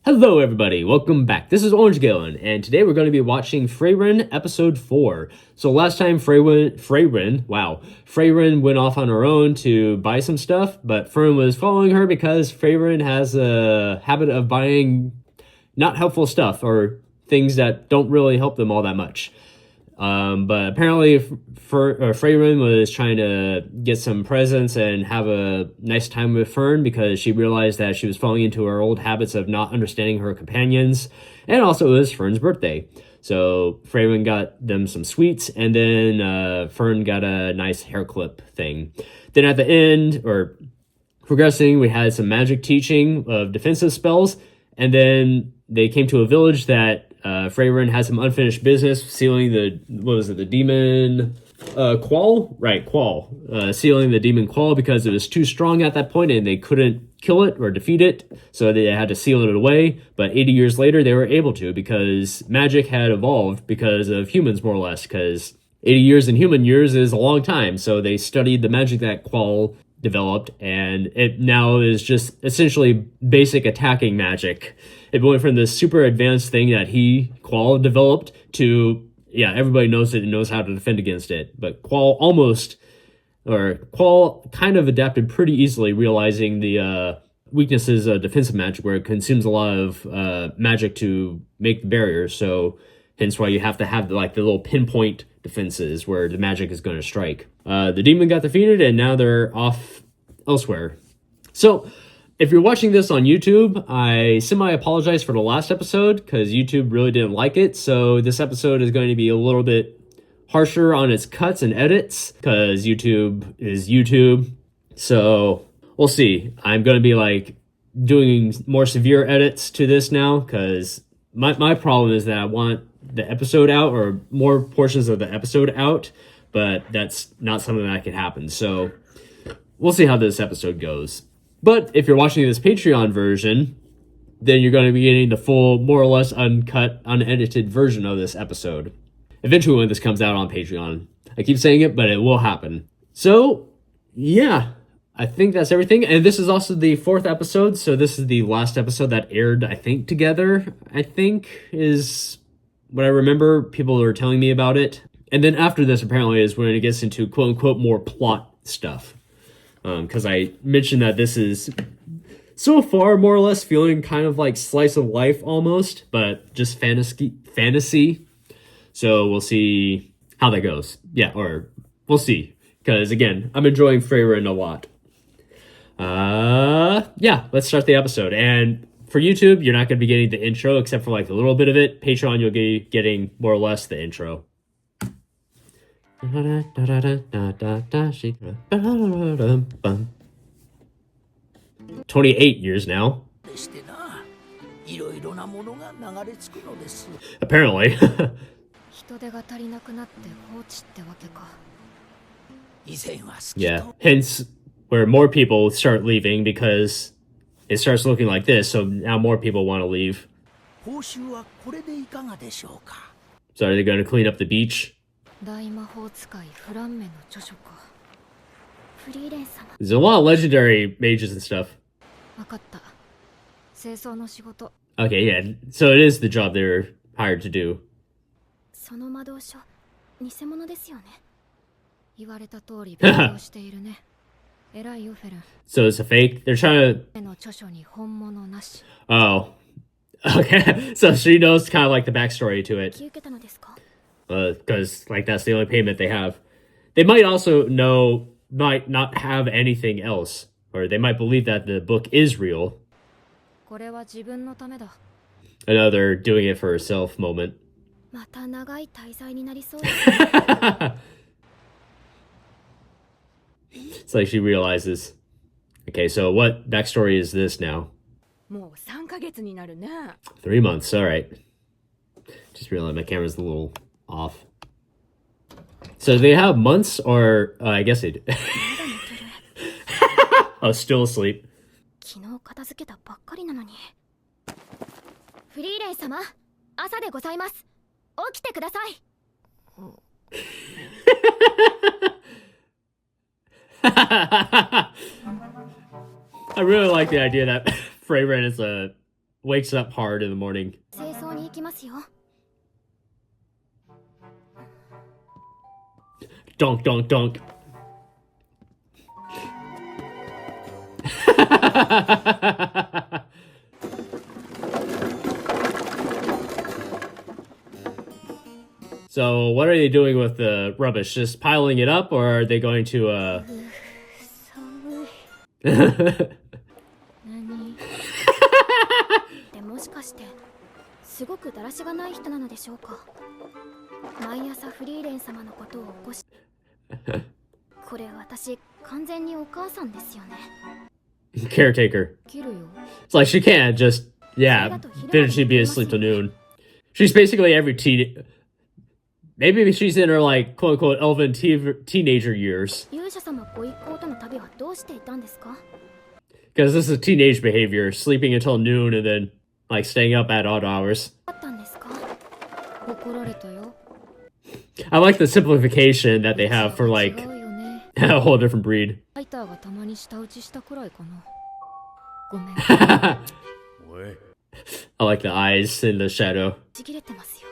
Hello everybody, welcome back. This is Orange Galen, and today we're going to be watching Frieren episode 4. So last time Frieren went off on her own to buy some stuff, but Fern was following her because Frieren has a habit of buying not helpful stuff or things that don't really help them all that much. But apparently Frieren was trying to get some presents and have a nice time with Fern because she realized that she was falling into her old habits of not understanding her companions. And also it was Fern's birthday. So Frieren got them some sweets, and then Fern got a nice hair clip thing. Then at the end, or progressing, we had some magic teaching of defensive spells, and then they came to a village that Frieren had some unfinished business sealing the demon Qual? Right, Qual. Sealing the demon Qual because it was too strong at that point and they couldn't kill it or defeat it, so they had to seal it away. But 80 years later, they were able to because magic had evolved because of humans, more or less, because 80 years in human years is a long time, so they studied the magic that Qual developed, and it now is just essentially basic attacking magic. It went from this super advanced thing that Qual developed to, yeah, everybody knows it and knows how to defend against it. But Qual kind of adapted pretty easily, realizing the weaknesses of defensive magic, where it consumes a lot of magic to make the barriers. So hence why you have to have the little pinpoint defenses where the magic is going to strike. The demon got defeated, and now they're off elsewhere. So if you're watching this on YouTube, I semi-apologize for the last episode because YouTube really didn't like it. So this episode is going to be a little bit harsher on its cuts and edits because YouTube is YouTube. So we'll see. I'm going to be doing more severe edits to this now because my problem is that I want the episode out, or more portions of the episode out, but that's not something that can happen. So we'll see how this episode goes. But if you're watching this Patreon version, then you're going to be getting the full, more or less uncut, unedited version of this episode. Eventually when this comes out on Patreon. I keep saying it, but it will happen. So, yeah, I think that's everything. And this is also the 4th episode, so this is the last episode that aired, I think, together. I think is what I remember. People are telling me about it. And then after this, apparently, is when it gets into quote-unquote more plot stuff. Because I mentioned that this is so far more or less feeling kind of like slice of life almost, but just fantasy. So we'll see how that goes. Yeah, or we'll see. Because again, I'm enjoying Frieren a lot. Yeah, let's start the episode. And for YouTube, you're not going to be getting the intro except for a little bit of it. Patreon, you'll be getting more or less the intro. 28 years now. Apparently. Yeah, hence where more people start leaving because it starts looking like this, so now more people want to leave. So are they going to clean up the beach? There's a lot of legendary mages and stuff. Okay, yeah, so it is the job they're hired to do. So it's a fake? They're trying to... Oh. Okay, so she knows kind of like the backstory to it. Because that's the only payment they have. They might also might not have anything else. Or they might believe that the book is real. Another doing it for herself moment. It's like she realizes. Okay, so what backstory is this now? 3 months, alright. Just realized my camera's a little off. So do they have months, or I guess they do. Oh, still asleep. I really like the idea that Frieren is a wakes up hard in the morning. 清掃に行きますよ。 Donk, donk, donk. So, what are they doing with the rubbish? Just piling it up, or are they going to, 寒い。何でもしかしてすごくだらしがない人なのでしょうか。毎朝フリーレン様のことを起こしこれ私完全にお母さんですよね。 caretaker. 切るよ。 It's like she can't just, yeah, finish she'd be asleep till noon. She's basically every teen. Maybe she's in her, like, quote unquote, elven teenager years. 勇者様ご一行との旅はどうしていたんですか。 Because this is teenage behavior, sleeping until noon and then, like, staying up at odd hours. あったんですか。怒られたよ。 I like the simplification that they have for, like, 違うよね。 a whole different breed. ファイターがたまに舌打ちしたくらいかな。ごめん。 I like the eyes in the shadow. ちぎれてますよ。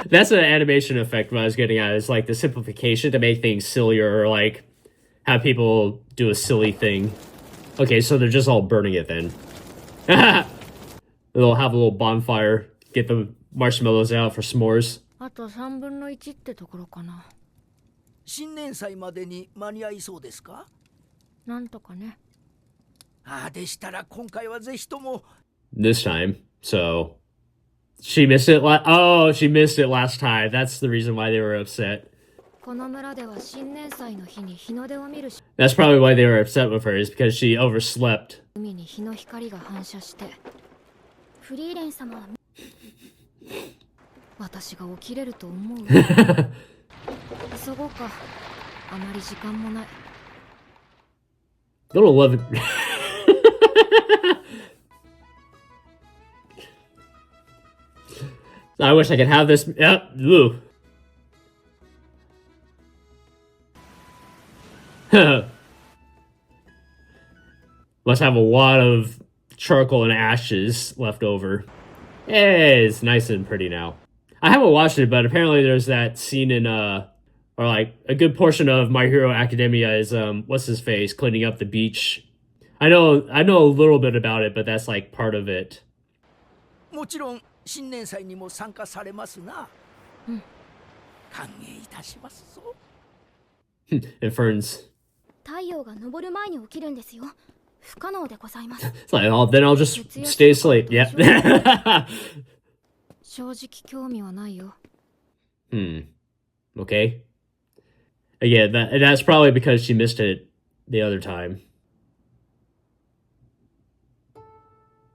That's an animation effect what I was getting at. Is like the simplification to make things sillier, or like have people do a silly thing. Okay, so they're just all burning it then. They'll have a little bonfire, get the marshmallows out for s'mores. あと3分の1ってところかな。新年祭までに間に合いそうですか。なんとかね。ああ、でしたら今回はぜひとも。 This time, so she missed it. She missed it last time. That's the reason why they were upset. この村では新年祭の日に日の出を見るし、 That's probably why they were upset with her, is because she overslept. 海に日の光が反射して、フリーレン様は私が起きれると思う。急ごうか。あまり時間もない。 Little 11. I wish I could have this. Yep. Ooh. Must have a lot of charcoal and ashes left over. Hey, it's nice and pretty now. I haven't watched it, but apparently there's that scene in or like a good portion of My Hero Academia is what's his face cleaning up the beach. I know a little bit about it, but that's like part of it. もちろん新年祭にも参加されますな。うん。歓迎いたしますぞ。And Ferns. 太陽が昇る前に起きるんですよ。不可能でございます。It's like, then I'll just stay asleep. Yeah. 正直興味はないよ。 Okay. Yeah, that's probably because she missed it the other time.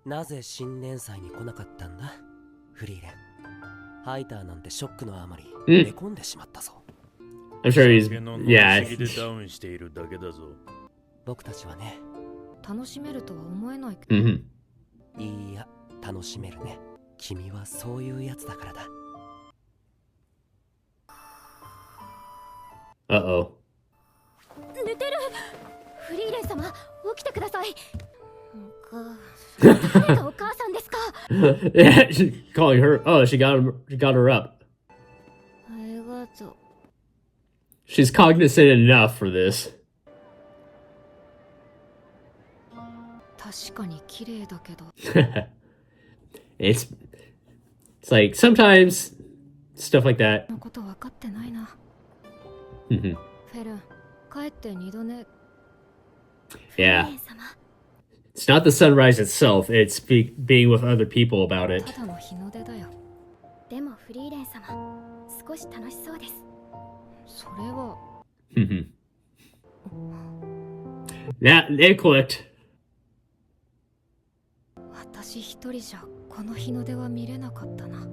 なぜ新年祭に来なかったんだ、フリーレン。ハイターなんてショックのあまり寝込んでしまったぞ。I'm sure he's, yeah. 僕たちはね、楽しめるとは思えないけど。Mm-hmm. いいや、楽しめるね。君はそういうやつだからだ。Uh-oh. 寝てる。フリーレン様、起きてください。誰がお母さんですか。 Yeah, she's calling her. Oh, she got her up. ありがとう。 She's cognizant enough for this. 確かに綺麗だけど。It's like sometimes stuff like that. のこと分かってないな。 Mhm. フェルン、帰って二度寝。 Yeah. フリーレン様、 It's not the sunrise itself, it's being with other people about it. ただの日の出だよ。でもフリーレン様、少し楽しそうです。それは。Mhm. Yeah, it clicked. 私一人じゃこの日の出は見れなかったな。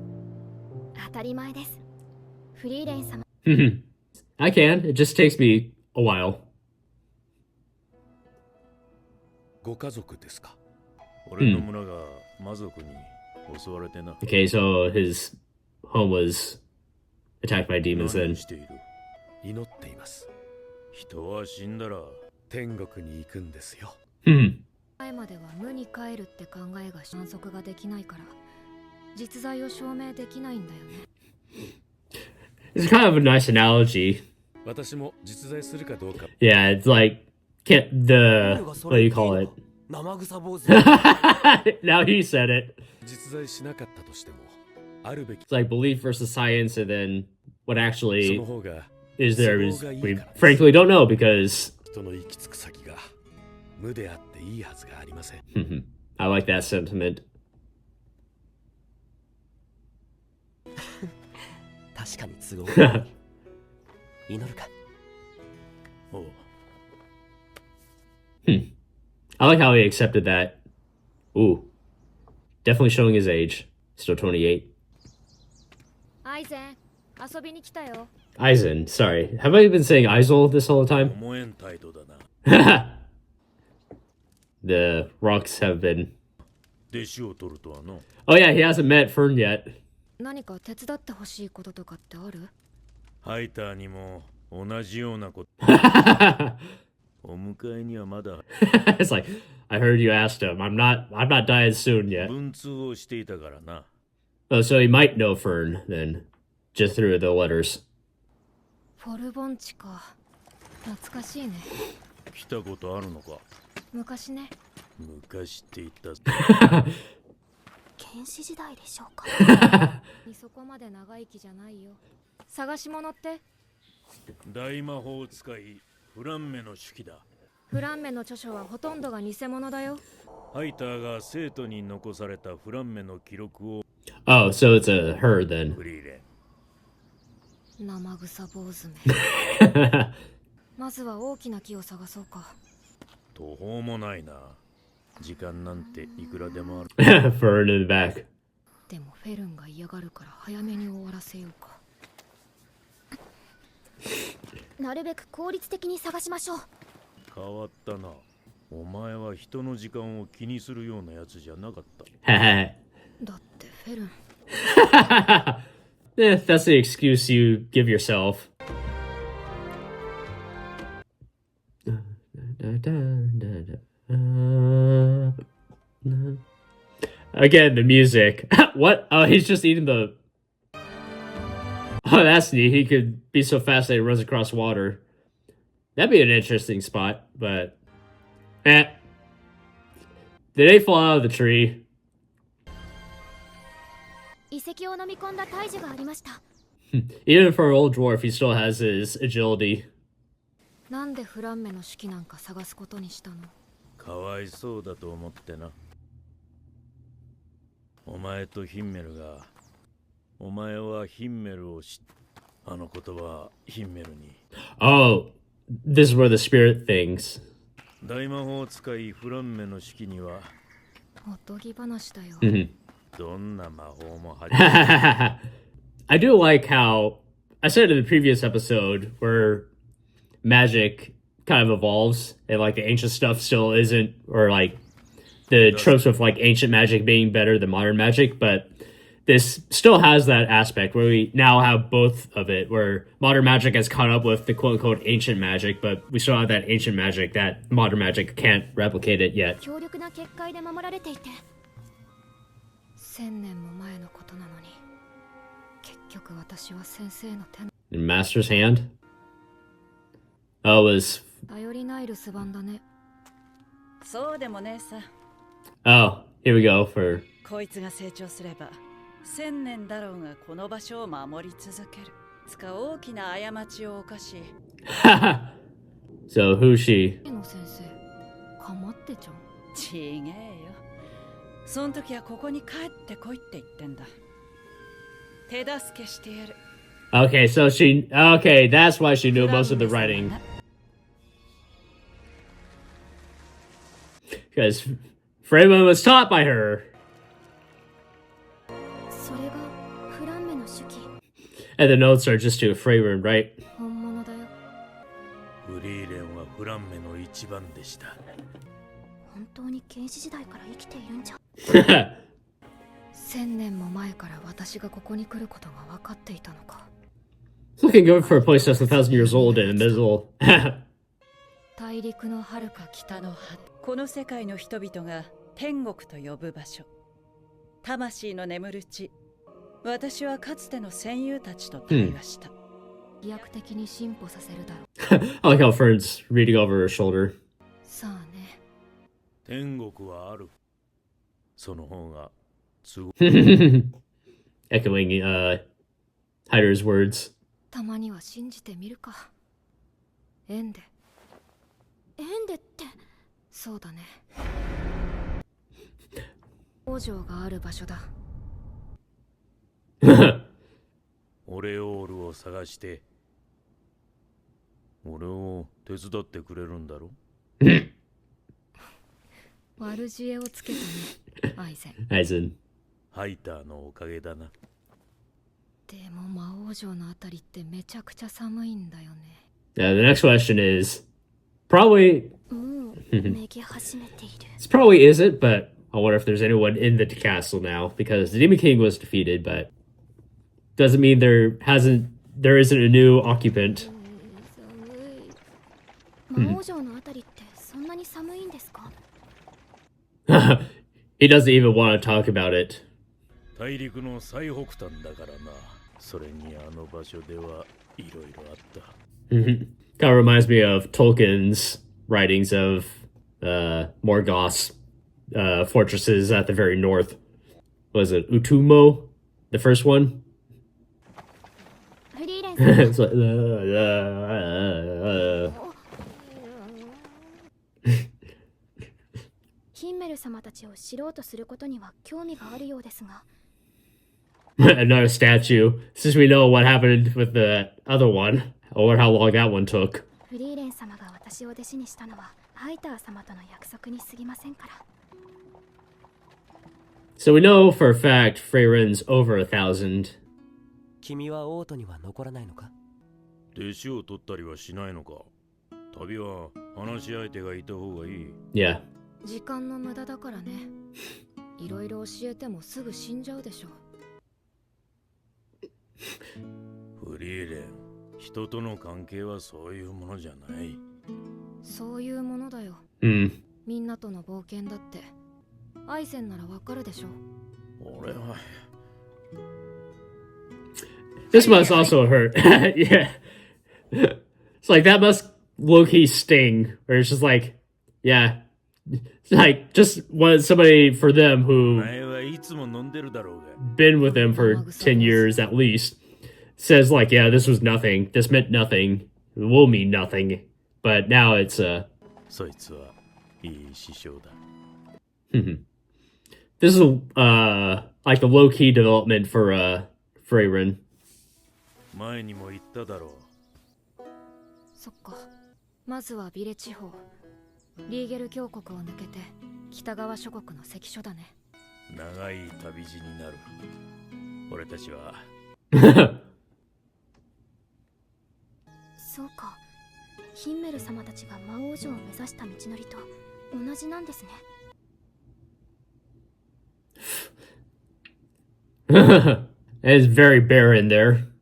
当たり前です。フリーレン様。Mhm. I can. It just takes me a while. ご家族ですか。俺の村が魔族に襲われてな。Okay, so his home was attacked by demons 何 then. している。祈っています。人は死んだら天国に行くんですよ。Hmm. 前までは無に帰るって考えが観測ができないから実在を証明できないんだよね。 It's kind of a nice analogy. 私も実在するかどうか。Yeah, it's like what do you call it? 生臭坊主 Now he said it. 実在しなかったとしても、あるべき。 It's like belief versus science, and then what そ actually の方が is there is we frankly don't know because 人の行き着く先が無であっていいはずがありません。I like that sentiment. 確かに都合がいい祈るか。おう I like how he accepted that. Ooh, definitely showing his age. Still 28. アイゼン、遊びに来たよ。 Eisen, sorry. Have I been saying Eisel this whole time? 思えん態度だな。The rocks have been. 弟子を取るとはの。 Oh yeah, he hasn't met Fern yet. 何か手伝ってほしいこととかってある？ハイターにも同じようなこと。お迎えにはまだ It's like I heard you asked him. I'm not dying soon yet. 文通をしていたからな。 Oh, so he might know Fern then, just through the letters. フォルボンチか。懐かしいね。来たことあるのか。昔ね。昔って言ったぞ。原始時代でしょうか。そこまで長生きじゃないよ。探し物って？大魔法使いフランメの手記だ。フランメの著書はほとんどが偽物だよ。ハイターが生徒に残されたフランメの記録を Oh, so it's a her then. フリーレン。生臭坊主め。まずは大きな木を探そうか。途方もないな。時間なんていくらでもある。Fern in the back. でもフェルンが嫌がるから早めに終わらせようか。なるべく効率的に探しましょう。変わったな。お前は人の時間を気にするようなやつじゃなかった。だってフェルン。That's the excuse you give yourself. Again, the music. What? Oh, he's just eating the... Oh, that's neat. He could be so fast that he runs across water. That'd be an interesting spot, but... Did they fall out of the tree? 遺跡を飲み込んだ大樹がありました。 Even for an old dwarf, he still has his agility. なんでフランメの手記なんか探すことにしたの？かわいそうだと思ってな。お前とヒンメルが、お前はヒンメルを知っ、あの言葉ヒンメルに。Oh, this is where the spirit things. 大魔法使いフランメの式には、おとぎ話だよ。どんな魔法も始め I do like how I said in the previous episode where magic kind of evolves and like the ancient stuff still isn't, or like the tropes of like ancient magic being better than modern magic, but this still has that aspect where we now have both of it, where modern magic has caught up with the quote-unquote ancient magic, but we still have that ancient magic that modern magic can't replicate it yet. 強力な結界で守られていて、1000年も前のことなのに、結局私は先生の手の In Master's hand? Oh, it was... 頼りない留守番だね。そうでもねえさ。 Oh, here we go for... こいつが成長すれば1000年だろうがこの場所を守り続ける。つか大きな過ちを犯し。So who's she? の先生、かまってちゃん。ちげえよ。そん時はここに帰ってこいって言ってんだ。手助けしてやる。Okay, so she... Okay, that's why she knew most of the writing. Because Frieren was taught by her. それがフランメの手記。 And the notes are just to Frieren, right? 本物だよ。フリーレンはフランメの一番でした。本当に原始時代から生きているんじゃ。1000年も前から私がここに来ることが分かっていたのか。It's looking good for a place that's 1,000 years old and invisible. 大陸の遥か北の果て、この世界の人々が天国と呼ぶ場所、魂の眠る地。私はかつての戦友たちと対話した。飛躍的に進歩させるだろう。I like how Fern's reading over her shoulder. さあね。天国はある。その方が都合。Echoing Hyder's words. たまには信じてみるか。エンデ。エンデって、そうだね。王城がある場所だ。オレオールを探して俺を手伝ってくれるんだろ。悪知恵をつけたね、アイゼン。Eisen. ハイターのおかげだな。でも魔王城のあたりってめちゃくちゃ寒いんだよね。The next question is probably もうめげ始めている。This probably isn't, but I wonder if there's anyone in the castle now because the Demon King was defeated, but doesn't mean there isn't a new occupant. 寒い。魔王城のあたりってそんなに寒いんですか？ He doesn't even want to talk about it. 大陸の最北端だからな。それにあの場所ではいろいろあった。Kind of reminds me of Tolkien's writings of Morgoth's fortresses at the very north. Was it Utumo, the first one? フリーレンさん。 It's like, ヒンメル様たちを知ろうとすることには興味があるようですが。Another statue. Since we know what happened with the other one, or how long that one took. フリーレン様が私を弟子にしたのはハイター様との約束に過ぎませんから。So we know for a fact Frieren's over 1,000. 君はオートには残らないのか？弟子を取ったりはしないのか。旅は話し相手がいた方がいい。Yeah. 時間の無駄だからね。いろいろ教えてもすぐ死んじゃうでしょ。フリーレン、人との関係はそういうものじゃない。そういうものだよ。みんなとの冒険だってアイセンならわかるでしょ。俺は This must also hurt. Yeah. It's like that must low-key sting. Or it's just like, yeah. It's like just want somebody for them who 前はいつも飲んでるだろうが。 been with them for 10 years at least says like, yeah, this was nothing. This meant nothing. It will mean nothing. But now it's そいつはいい師匠だ。this is like the low-key development for Frieren. 前にも言っただろう。そっか。まずはビレ地方。リーゲル峡谷を抜けて北側諸国の関所だね。長い旅路になる。俺たちはそうか。ヒンメル様たちが魔王城を目指した道のりと同じなんですね。It's very barren there.「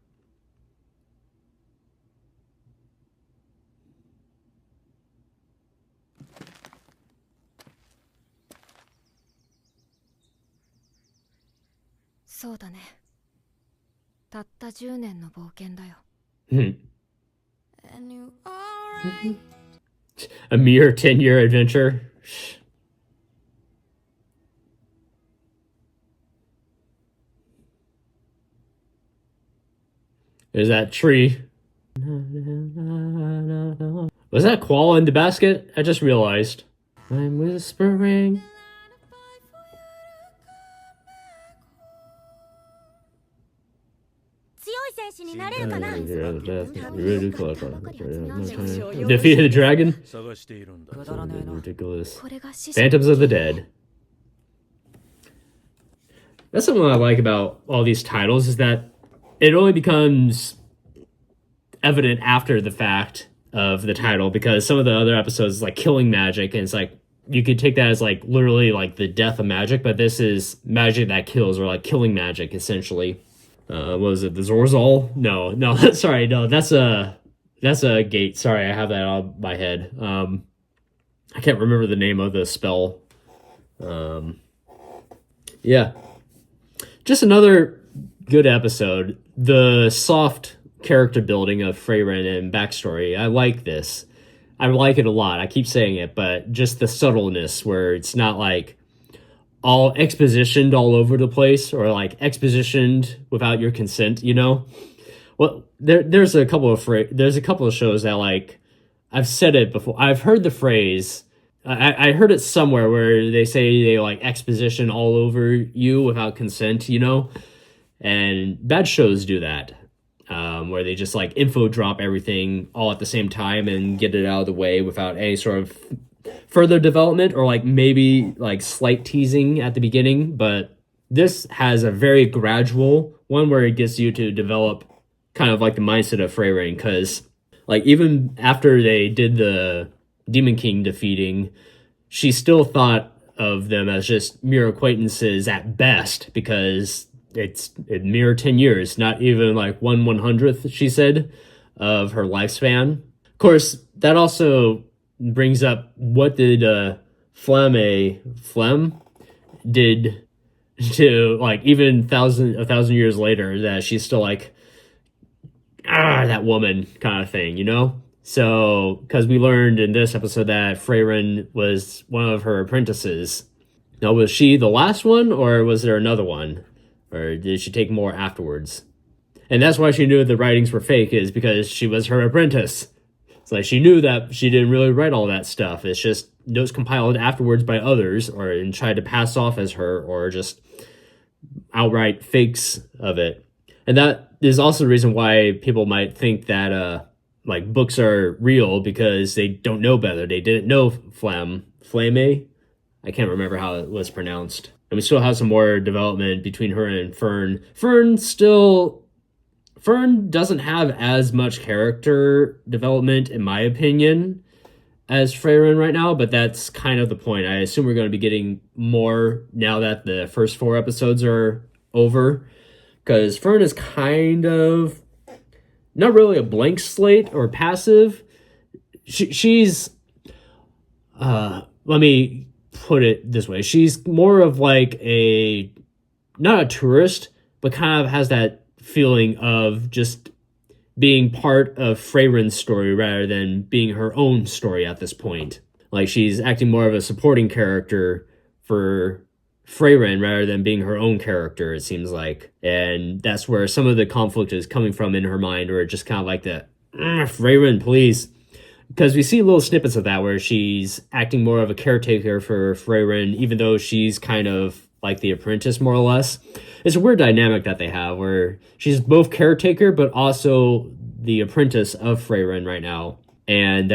そうだね。たった10年の冒険だよ。A mere 10-year adventure. There's that tree. Was that koala in the basket? I just realized. I'm whispering. 強い戦士になれるかな。 Defeated the dragon? 探しているんだ。 Ridiculous. これが師匠。 Phantoms of the Dead. That's something I like about all these titles is that it only becomes evident after the fact of the title because some of the other episodes is like killing magic and it's like you could take that as like literally like the death of magic, but this is magic that kills or like killing magic essentially. What was it? The Zorzal? No, sorry, no, that's That's a gate. Sorry, I have that on my head. I can't remember the name of the spell. Yeah. Just another good episode. The soft character building of Frieren and backstory. I like this. I like it a lot. I keep saying it, but just the subtleness where it's not like all expositioned all over the place or like expositioned without your consent, you know? Well, there's a couple of shows that like I've said it before. I've heard the phrase. I heard it somewhere where they say they like exposition all over you without consent, you know, and bad shows do that, where they just like info drop everything all at the same time and get it out of the way without any sort of further development or like maybe like slight teasing at the beginning. But this has a very gradual one where it gets you to develop kind of like the mindset of Frieren, because like even after they did the Demon King defeating, she still thought of them as just mere acquaintances at best, because it's a mere 10 years, not even like 1/100th, she said, of her lifespan. Of course, that also brings up what did Flem did to like even a thousand years later, that she's still like that woman kind of thing, you know? So, because we learned in this episode that Frieren was one of her apprentices. Now, was she the last one, or was there another one? Or did she take more afterwards? And that's why she knew the writings were fake, is because she was her apprentice. It's like she knew that she didn't really write all that stuff. It's just notes compiled afterwards by others, or and tried to pass off as her, or just outright fakes of it. And that is also the reason why people might think that like books are real, because they don't know better. They didn't know Flame. I can't remember how it was pronounced. And we still have some more development between her and Fern. Fern doesn't have as much character development, in my opinion, as Frieren right now, but that's kind of the point. I assume we're going to be getting more now that the first 4 episodes are over, because Fern is kind of not really a blank slate or passive. She's let me put it this way. She's more of like not a tourist, but kind of has that feeling of just being part of Freyren's story rather than being her own story at this point. Like she's acting more of a supporting character for Frieren rather than being her own character, it seems like. And that's where some of the conflict is coming from in her mind, or just kind of like the, Frieren, please. Because we see little snippets of that where she's acting more of a caretaker for Frieren, even though she's kind of like the apprentice, more or less. It's a weird dynamic that they have where she's both caretaker, but also the apprentice of Frieren right now. And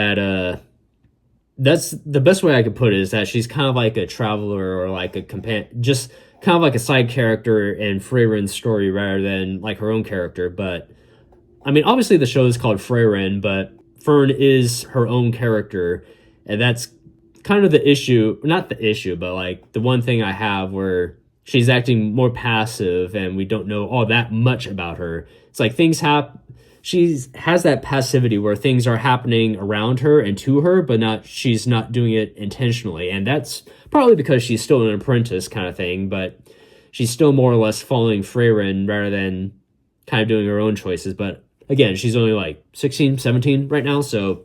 that's the best way I could put it, is that she's kind of like a traveler or like a companion, just kind of like a side character in Freyren's story rather than like her own character. But I mean, obviously the show is called Frieren, but Fern is her own character, and that's kind of the issue, not the issue, but like the one thing I have where she's acting more passive and we don't know all that much about her. It's like things happen. She has that passivity where things are happening around her and to her, but she's not doing it intentionally. And that's probably because she's still an apprentice kind of thing, but she's still more or less following Frieren rather than kind of doing her own choices. But again, she's only like 16, 17 right now, so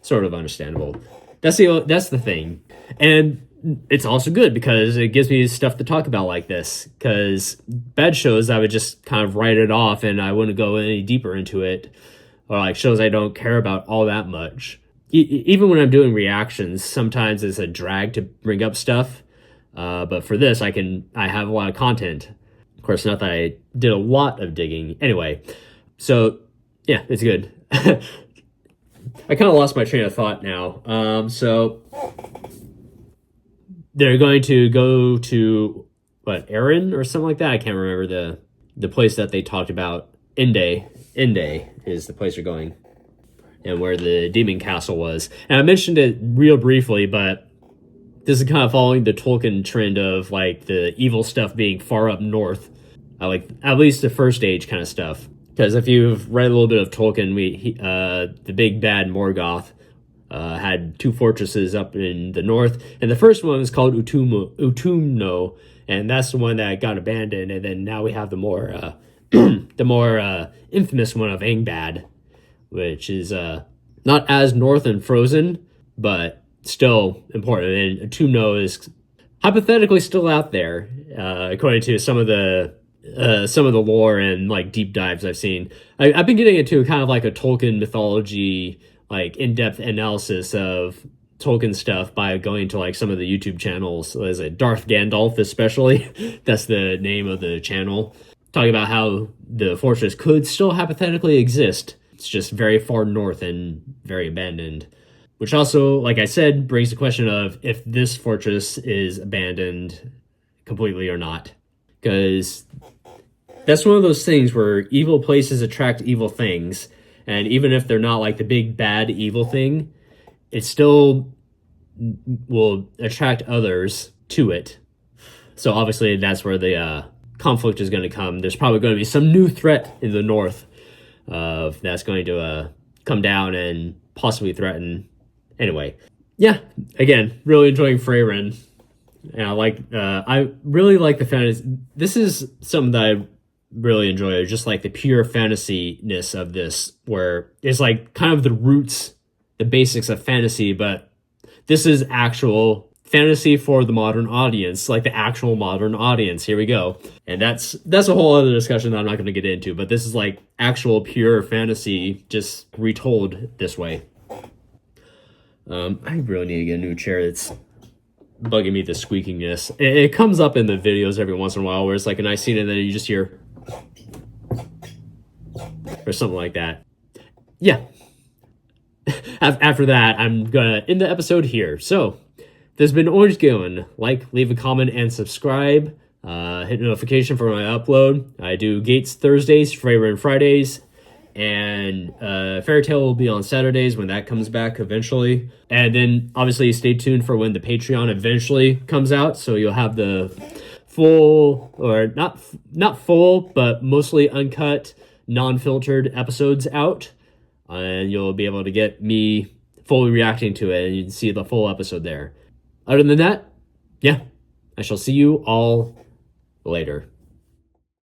sort of understandable. That's the thing. And it's also good because it gives me stuff to talk about like this, because bad shows I would just kind of write it off and I wouldn't go any deeper into it, or like shows I don't care about all that much. Even when I'm doing reactions, sometimes it's a drag to bring up stuff, but for this I have a lot of content. Of course, not that I did a lot of digging anyway, so yeah, it's good. I kind of lost my train of thought now. So they're going to go to Erin or something like that. I can't remember the place that they talked about. Inde is the place they're going, and where the demon castle was. And I mentioned it real briefly, but this is kind of following the Tolkien trend of like the evil stuff being far up north, like at least the first age kind of stuff. Because if you've read a little bit of Tolkien, the big bad Morgoth had two fortresses up in the north, and the first one was called Utumno, and that's the one that got abandoned. And then now we have the more infamous one of Angbad, which is not as north and frozen, but still important. And Utumno is hypothetically still out there, according to some of the lore and like deep dives I've seen. I've been getting into kind of like a Tolkien mythology, like in-depth analysis of Tolkien stuff by going to like some of the YouTube channels. Is it Darth Gandalf especially? That's the name of the channel. Talking about how the fortress could still hypothetically exist. It's just very far north and very abandoned. Which also, like I said, brings the question of if this fortress is abandoned completely or not. Because that's one of those things where evil places attract evil things. And even if they're not like the big bad evil thing, it still will attract others to it. So obviously that's where the conflict is going to come. There's probably going to be some new threat in the north that's going to come down and possibly threaten. Anyway, yeah, again, really enjoying Frieren. And I really like the fantasy. This is something that I really enjoy, just like the pure fantasy-ness of this, where it's like kind of the roots, the basics of fantasy, but this is actual fantasy for the modern audience, like the actual modern audience. Here we go. And that's a whole other discussion that I'm not going to get into, but this is like actual pure fantasy just retold this way. I really need to get a new chair. It's bugging me, the squeakiness. It comes up in the videos every once in a while where it's like a nice scene and then you just hear or something like that. Yeah. After that, I'm gonna end the episode here. So, this has been Orange Galen. Like, leave a comment, and subscribe. Hit notification for when I upload. I do Gates Thursdays, Frieren Fridays, and Fairy Tale will be on Saturdays when that comes back eventually. And then, obviously, stay tuned for when the Patreon eventually comes out. So you'll have the full, or not full, but mostly uncut, non-filtered episodes out, and you'll be able to get me fully reacting to it, and you can see the full episode there. Other than that, yeah, I shall see you all later.